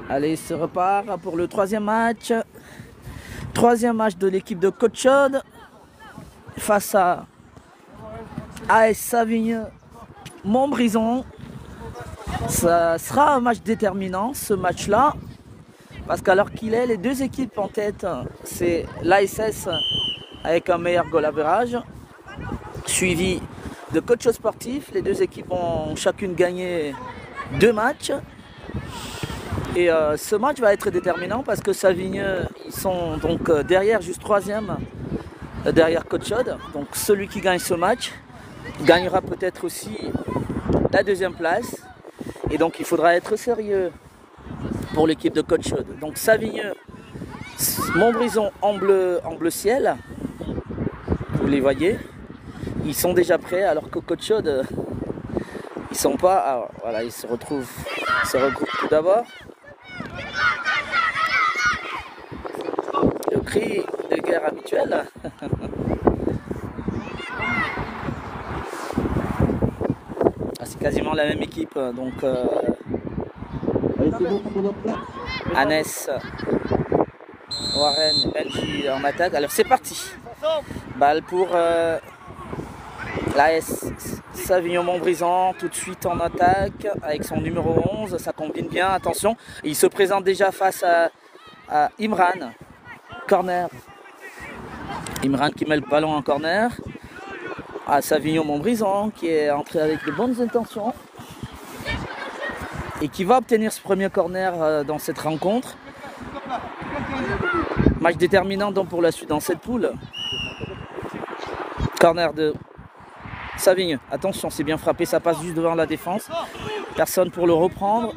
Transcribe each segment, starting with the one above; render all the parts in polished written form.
Allez, se repart pour le troisième match. Troisième match de l'équipe de Côte-Chaude face à AS Savigneux-Montbrison. Ça sera un match déterminant, ce match-là, parce qu'alors qu'il est, les deux équipes en tête, c'est l'ASS avec un meilleur goal average, suivi de Côte-Chaude Sportif. Les deux équipes ont chacune gagné 2 matchs. Et ce match va être déterminant parce que Savigneux, ils sont donc derrière, juste 3e, derrière Côte-Chaude. Donc celui qui gagne ce match gagnera peut-être aussi la 2e place. Et donc il faudra être sérieux pour l'équipe de Côte-Chaude. Donc Savigneux, Montbrison en bleu ciel, vous les voyez, ils sont déjà prêts, alors que Côte-Chaude, ils sont pas. Alors, voilà, ils se regroupent tout d'abord. Le cri de guerre habituel. C'est quasiment la même équipe, donc Annès, Warren, Benji en attaque. Alors c'est parti. Balle pour l'AS Savigneux-Montbrison, tout de suite en attaque avec son numéro 11. Ça combine bien, attention. Il se présente déjà face à Imran. Corner. Imran qui met le ballon en corner. À Savigneux-Montbrison qui est entré avec de bonnes intentions et qui va obtenir ce premier corner dans cette rencontre. Match déterminant donc pour la suite dans cette poule. Corner de Savigneux. Attention, c'est bien frappé, ça passe juste devant la défense. Personne pour le reprendre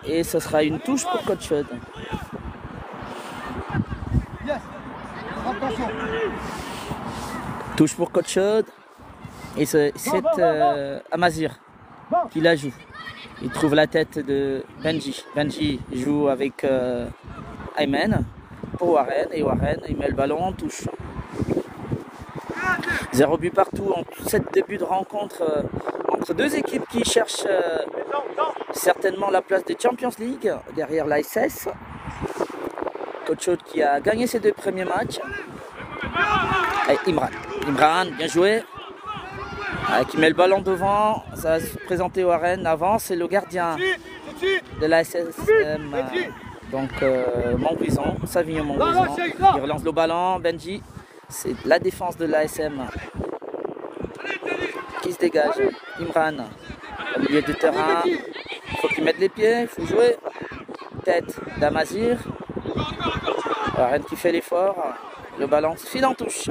et ce sera une touche pour Côte-Chaude. Touche pour Côte-Chaude. Et c'est Amazir qui la joue. Il trouve la tête de Benji. Benji joue avec Ayman pour Warren. Et Warren, il met le ballon en touche. 0 but partout en cette début de rencontre entre deux équipes qui cherchent certainement la place des Champions League derrière l'ASS. Côte-Chaude qui a gagné ses 2 premiers matchs. Et Imran, bien joué. Qui met le ballon devant, ça va se présenter Warren avant, c'est le gardien de la SSM, donc Montbrison, Savigneux-Montbrison. Il relance le ballon, Benji, c'est la défense de l'ASM qui se dégage. Imran, au milieu du terrain, il faut qu'il mette les pieds, il faut jouer. Tête d'Amazir, Warren qui fait l'effort, le ballon file en touche.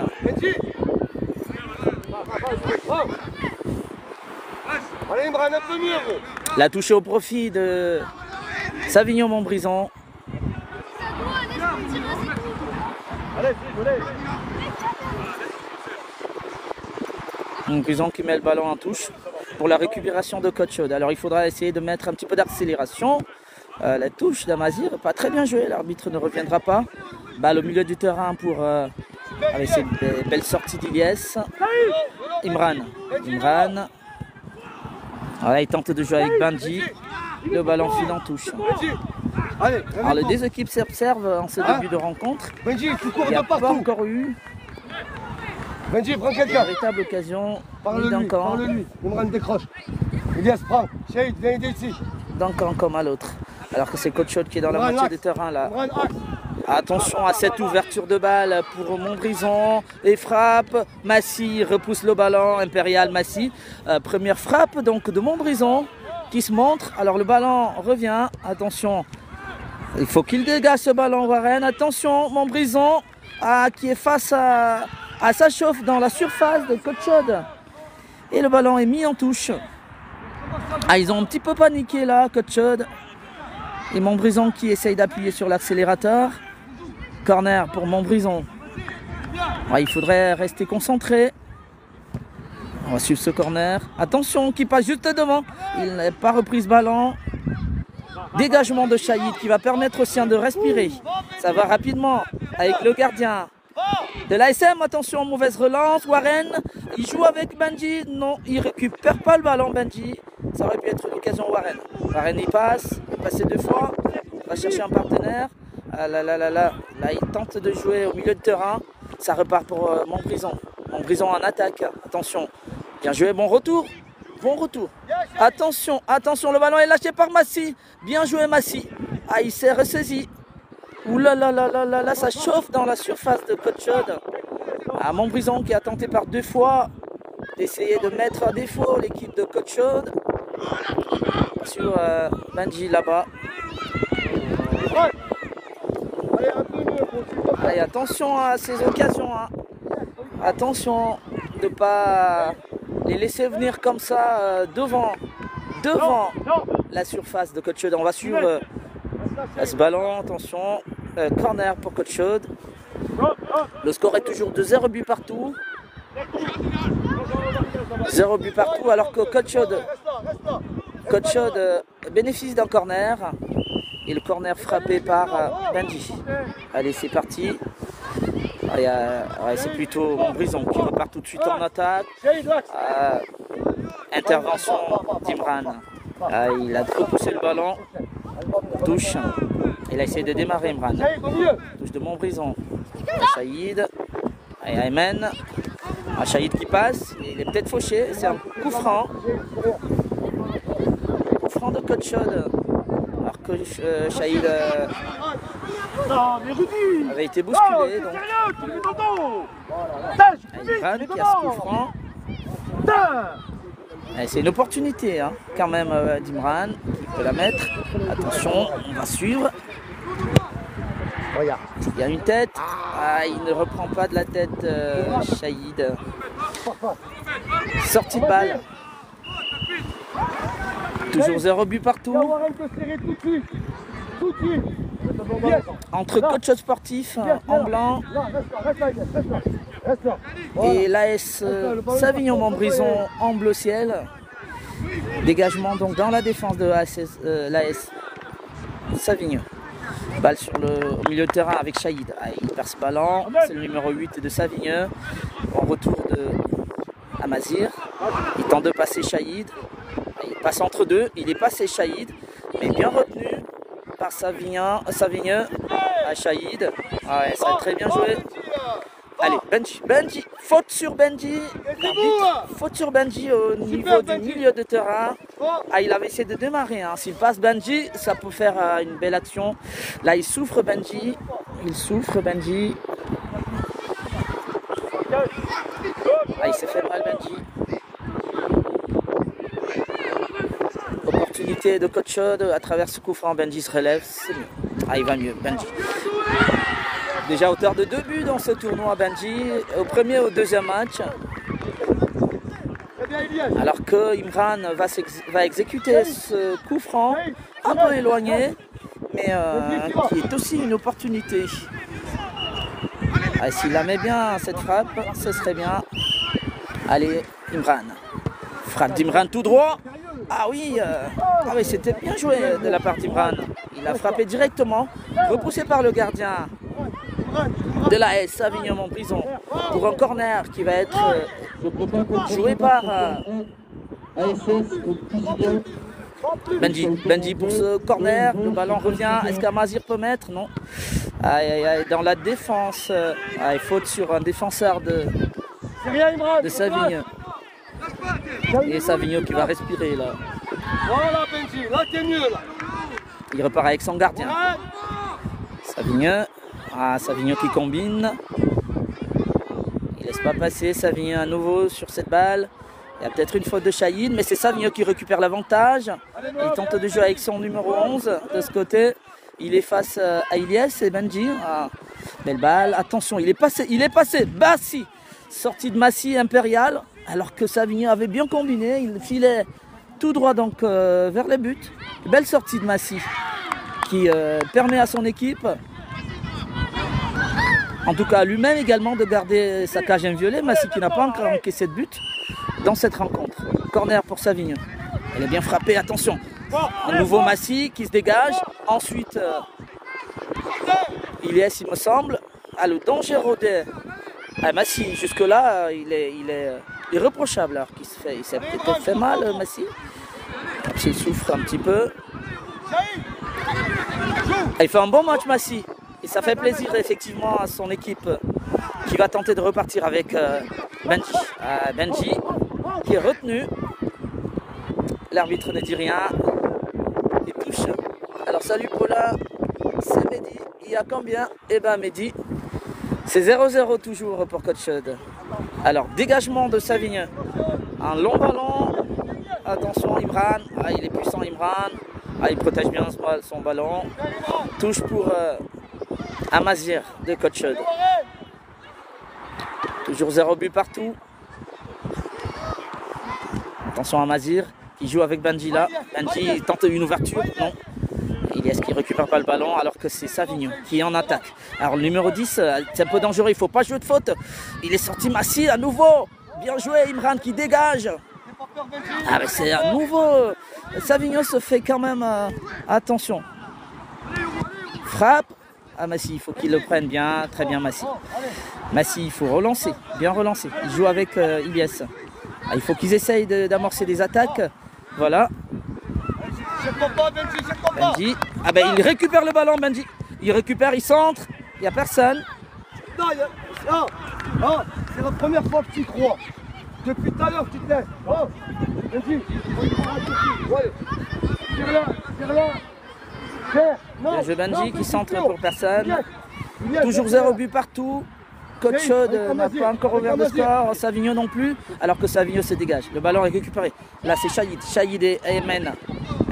La touche au profit de Savigneux-Montbrison. Montbrison qui met le ballon en touche pour la récupération de Côte-Chaude. Alors il faudra essayer de mettre un petit peu d'accélération. La touche d'Amazir, pas très bien jouée, l'arbitre ne reviendra pas. Balle au milieu du terrain pour avec cette belle sortie d'Iliès. Imran. Voilà, il tente de jouer avec Benji. Le ballon file en touche. Alors les deux équipes s'observent en ce début de rencontre. Il n'y a pas encore eu une véritable occasion ni d'un camp. Imran décroche. Ilias prend. Shahid, viens aider ici. D'un camp comme à l'autre. Alors que c'est Côte-Chaude qui est dans la moitié du terrain là. Attention à cette ouverture de balle pour Montbrison. Et frappe. Massy repousse le ballon. Impérial Massy. Première frappe donc de Montbrison qui se montre. Alors le ballon revient. Attention. Il faut qu'il dégage ce ballon, Warren. Attention, Montbrison qui est face à sa chauffe dans la surface de Côte-Chaude. Et le ballon est mis en touche. Ils ont un petit peu paniqué là, Côte-Chaude. Et Montbrison qui essaye d'appuyer sur l'accélérateur. Corner pour Montbrison. Il faudrait rester concentré. On va suivre ce corner. Attention, qui passe juste devant. Il n'a pas repris ce ballon. Dégagement de Shahid qui va permettre aux siens de respirer. Ça va rapidement avec le gardien de l'ASM. Attention, mauvaise relance. Warren, il joue avec Benji. Non, il récupère pas le ballon, Benji. Ça aurait pu être l'occasion Warren. Warren, il passe. Il est passé 2 fois. va chercher un partenaire. Ah là, là, là, là. Là, il tente de jouer au milieu de terrain. Ça repart pour Montbrison. Montbrison en attaque. Attention. Bien joué, bon retour. Bon retour. Attention, attention, le ballon est lâché par Massy. Bien joué Massy. Ah, il s'est ressaisi. Ouh là là là là là là, ça chauffe dans la surface de Côte-Chaude. Ah, Montbrison qui a tenté par 2 fois d'essayer de mettre à défaut l'équipe de Côte-Chaude. Sur Benji là-bas. Allez, attention à ces occasions. Hein. Attention de ne pas les laisser venir comme ça devant la surface de Côte-Chaude. On va suivre ce ballon. Attention, corner pour Côte-Chaude. Le score est toujours de 0 but partout. 0 but partout alors que Côte-Chaude bénéficie d'un corner. Et le corner frappé par Benji. Allez, c'est parti. C'est plutôt Montbrison qui repart tout de suite en attaque. Intervention d'Imran. Il a repoussé le ballon. Touche. Il a essayé de démarrer Imran. Touche de Montbrison. Chaïd. Et Aymen. Chaïd qui passe. Il est peut-être fauché. C'est un coup franc. Coup franc de Côte-Chaude. Alors que Chaïd avait été bousculé. Donc. Imran qui a ce coup franc. C'est une opportunité hein, quand même d'Imran. Il peut la mettre. Attention, on va suivre. Il y a une tête. Il ne reprend pas de la tête Chaïd. Sortie de balle. Toujours 0 but partout. Entre Côte-Chaude Sportif en blanc et l'AS Savignon-Montbrison en bleu ciel. Dégagement donc dans la défense de l'AS Savignon. Balle au milieu de terrain avec Chaïd. Il perd ce ballon. C'est le numéro 8 de Savignon. En retour de Amazir. Il tente de passer Chaïd. Il passe entre deux. Il est passé Chaïd. Mais bien retenu par Savignon à Chaïd. Ça a très bien joué. Allez, Benji, faute sur Benji. Faute sur Benji au niveau du milieu de terrain. Il avait essayé de démarrer. Hein. S'il passe Benji, ça peut faire une belle action. Là, il souffre Benji. Il s'est fait mal Benji. Opportunité de Côte-Chaude à travers ce coup franc. Benji se relève. C'est mieux. Il va mieux, Benji. Déjà auteur de 2 buts dans ce tournoi, Benji, au premier et au deuxième match. Alors que Imran va exécuter ce coup franc, un peu éloigné, mais qui est aussi une opportunité. S'il la met bien, cette frappe, ce serait bien. Allez, Imran. Frappe d'Imran tout droit. Oui, c'était bien joué de la part d'Imran. Il a frappé directement, repoussé par le gardien de l'AS Savignon-Montbrison pour un corner qui va être joué par Benji pour ce corner. Le ballon revient. Est-ce qu'Amazir peut mettre? Non. Dans la défense, faute sur un défenseur de Savignon. Et Savignon qui va respirer là. Voilà Benji, là t'es mieux là. Il repart avec son gardien. Savignon qui combine. Il laisse pas passer Savignon à nouveau sur cette balle. Il y a peut-être une faute de Chaïd, mais c'est Savignon qui récupère l'avantage. Il tente de jouer avec son numéro 11 de ce côté. Il est face à Ilyes et Benji. Belle balle. Attention, il est passé. Bassi. Sortie de Massy Impérial. Alors que Savignon avait bien combiné. Il filait tout droit donc vers les buts. Belle sortie de Massy qui permet à son équipe, en tout cas lui-même également, de garder sa cage inviolée. Massy qui n'a pas encore encaissé de but dans cette rencontre. Corner pour Savignon. Elle est bien frappée, attention. Un nouveau Massy qui se dégage. Ensuite, Ilyes, il me semble. Le danger rodé. Massy, jusque-là, il est irréprochable. Alors il s'est peut-être fait mal, Massy. Il souffre un petit peu. Il fait un bon match, Massy. Et ça fait plaisir effectivement à son équipe qui va tenter de repartir avec Benji. Benji qui est retenu. L'arbitre ne dit rien. Il touche. Alors salut Paula, c'est Mehdi. Il y a combien? Eh ben Mehdi, c'est 0-0 toujours pour Coach Chaude. Alors dégagement de Savigneux. Un long ballon. Attention Imran. Ah, il est puissant Imran. Ah, il protège bien son ballon. Touche pour Amazir de Coach Chaude. Toujours 0 but partout. Attention Amazir qui joue avec Benji là. Benji tente une ouverture. Non. Ilyes qui récupère pas le ballon alors que c'est Savigneux qui est en attaque. Alors le numéro 10, c'est un peu dangereux. Il ne faut pas jouer de faute. Il est sorti Massy à nouveau. Bien joué Imran qui dégage. Ah mais c'est à nouveau. Savigneux se fait quand même attention. Frappe. Ah Massy, il faut qu'il le prenne bien. Très bien Massy. Massy, il faut relancer. Bien relancer. Il joue avec Ilyes. Ah, il faut qu'ils essayent d'amorcer des attaques. Voilà. Benji. Ah ben il récupère le ballon Benji. Il récupère, il centre. Il n'y a personne. Non, c'est la première fois que tu y crois. Depuis tout à l'heure tu te laisses. Oh, Benji. Tire-la, tire-la. Bien joué Benji qui centre pour personne. Toujours 0 but partout. Coach Chaude n'a pas encore ouvert de score. Savigneux non plus. Alors que Savigneux se dégage. Le ballon est récupéré. Là c'est Shahid. Shahid et Aymen.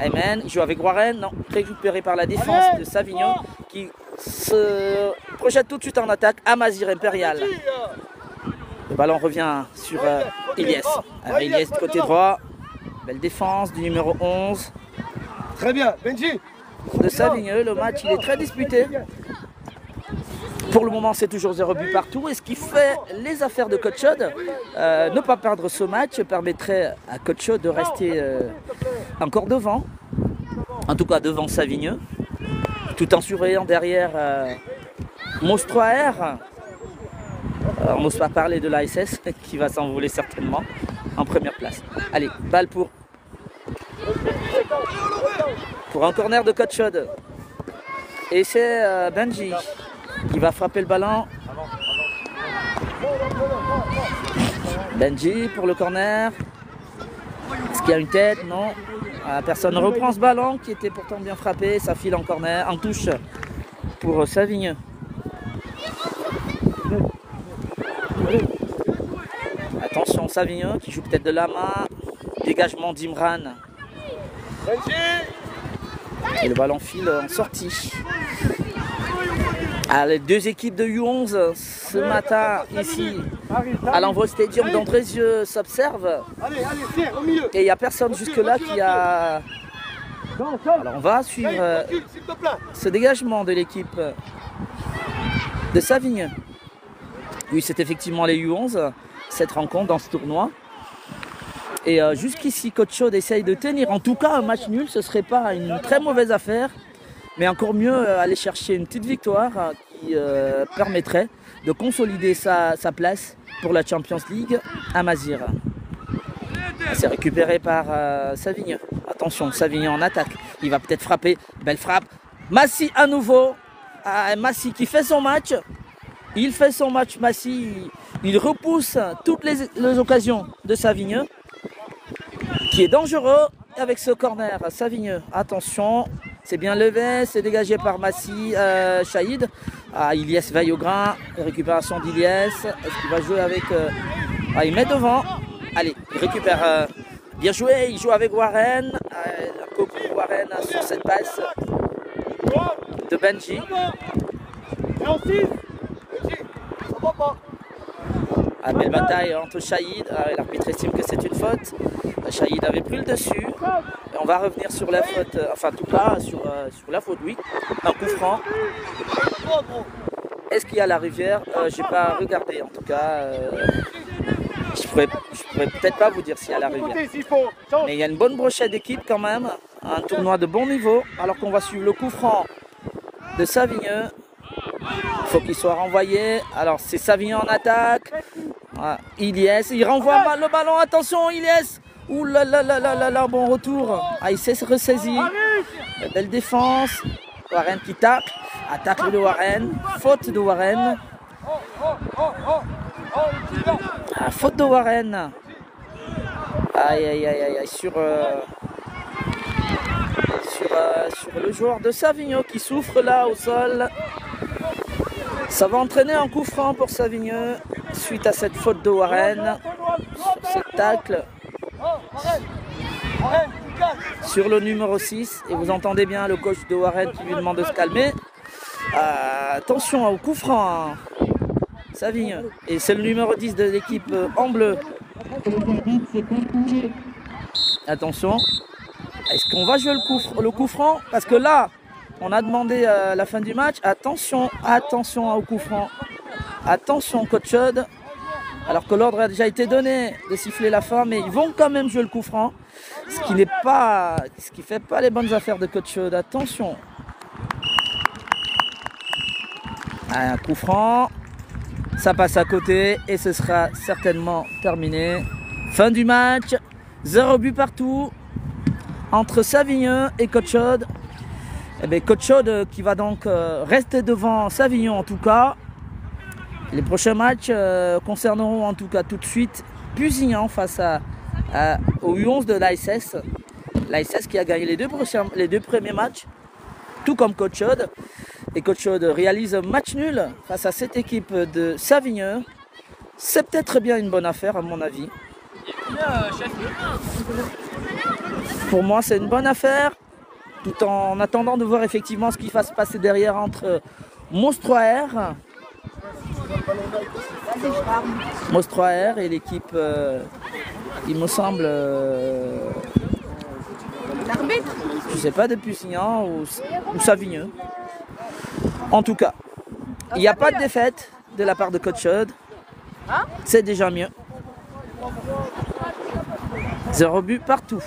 Aymen, il joue avec Warren. Non, récupéré par la défense de Savigneux qui se projette tout de suite en attaque. Amazir Impérial. Le ballon revient sur Ilyes. Alors Ilyes côté droit. Belle défense du numéro 11. Très bien, Benji. De Savigneux. Le match il est très disputé. Pour le moment, c'est toujours 0 but partout. Et ce qui fait les affaires de Coach Chaude, ne pas perdre ce match permettrait à Coach Chaude de rester encore devant. En tout cas, devant Savigneux. Tout en surveillant derrière Mostro AR. On n'ose pas parler de l'ASS qui va s'envoler certainement en première place. Allez, balle pour un corner de Coach Chaude. Et c'est Benji qui va frapper le ballon. Benji pour le corner. Est-ce qu'il y a une tête? Non. Personne ne reprend ce ballon qui était pourtant bien frappé. Ça file en corner, en touche pour Savigneux. Attention Savigneux qui joue peut-être de la main. Dégagement d'Imran. Et le ballon file en sortie. Ah, les deux équipes de U11 ce matin ici à l'Envol Stadium d'Andrézieux s'observent. Et il n'y a personne jusque là qui a... Alors on va suivre ce dégagement de l'équipe de Savigneux. Oui, c'est effectivement les U11, cette rencontre dans ce tournoi. Et jusqu'ici, Coach Chaude essaye de tenir. En tout cas, un match nul, ce ne serait pas une très mauvaise affaire. Mais encore mieux, aller chercher une petite victoire qui permettrait de consolider sa place pour la Champions League à Mazir. C'est récupéré par Savigneux. Attention, Savigneux en attaque. Il va peut-être frapper. Belle frappe. Massy à nouveau. Massy qui fait son match. Il fait son match, Massy. Il repousse toutes les occasions de Savigneux, qui est dangereux avec ce corner. Savigneux, attention. C'est bien levé, c'est dégagé par Massy, Shahid. Ilyes veille au grain, récupération d'Ilyes. Est-ce qu'il va jouer avec... il met devant. Allez, il récupère. Bien joué, il joue avec Warren. Un coup pour Warren sur cette passe de Benji. Belle bataille entre Shahid. L'arbitre estime que c'est une faute. Shahid avait pris le dessus. Et on va revenir sur la faute, enfin en tout cas sur la faute, oui. Un coup franc. Est-ce qu'il y a la rivière? J'ai pas regardé en tout cas. Je pourrais peut-être pas vous dire s'il y a la rivière. Mais il y a une bonne brochette d'équipe quand même. Un tournoi de bon niveau. Alors qu'on va suivre le coup franc de Savigneux. Il faut qu'il soit renvoyé. Alors c'est Savigneux en attaque. Ilyes, il renvoie mal le ballon. Attention Ilyes. Ouh là là là là là là, bon retour. Il s'est ressaisi. Belle défense. Warren qui tacle. Attaque de Warren. Faute de Warren. Faute de Warren. Aïe aïe aïe aïe sur le joueur de Savigneux qui souffre là au sol. Ça va entraîner un coup franc pour Savigneux suite à cette faute de Warren sur cette tacle sur le numéro 6. Et vous entendez bien le coach de Warren qui lui demande de se calmer. Attention au coup franc, Savigneux. Et c'est le numéro 10 de l'équipe en bleu. Attention. Est-ce qu'on va jouer le coup franc? Parce que là, on a demandé à la fin du match. Attention au coup franc. Attention, coach Chaude. Alors que l'ordre a déjà été donné de siffler la fin, mais ils vont quand même jouer le coup franc. Ce qui fait pas les bonnes affaires de coach Chaude. Attention. Un coup franc. Ça passe à côté et ce sera certainement terminé. Fin du match. 0 but partout entre Savigneux et Coach Chaude. Eh bien, Coach Chaude qui va donc rester devant Savigneux en tout cas. Les prochains matchs concerneront en tout cas tout de suite Pusignan face au U11 de l'ASS. L'ASS qui a gagné les deux premiers matchs, tout comme Coach Chaude. Et Coach Chaude réalise un match nul face à cette équipe de Savigneux. C'est peut-être bien une bonne affaire à mon avis. Pour moi, c'est une bonne affaire, tout en attendant de voir effectivement ce qui va se passer derrière entre Monstroer et l'équipe, il me semble, je sais pas, de Pusignan ou Savigneux. En tout cas, il n'y a pas de défaite de la part de Coach Chaude. C'est déjà mieux. 0 but partout.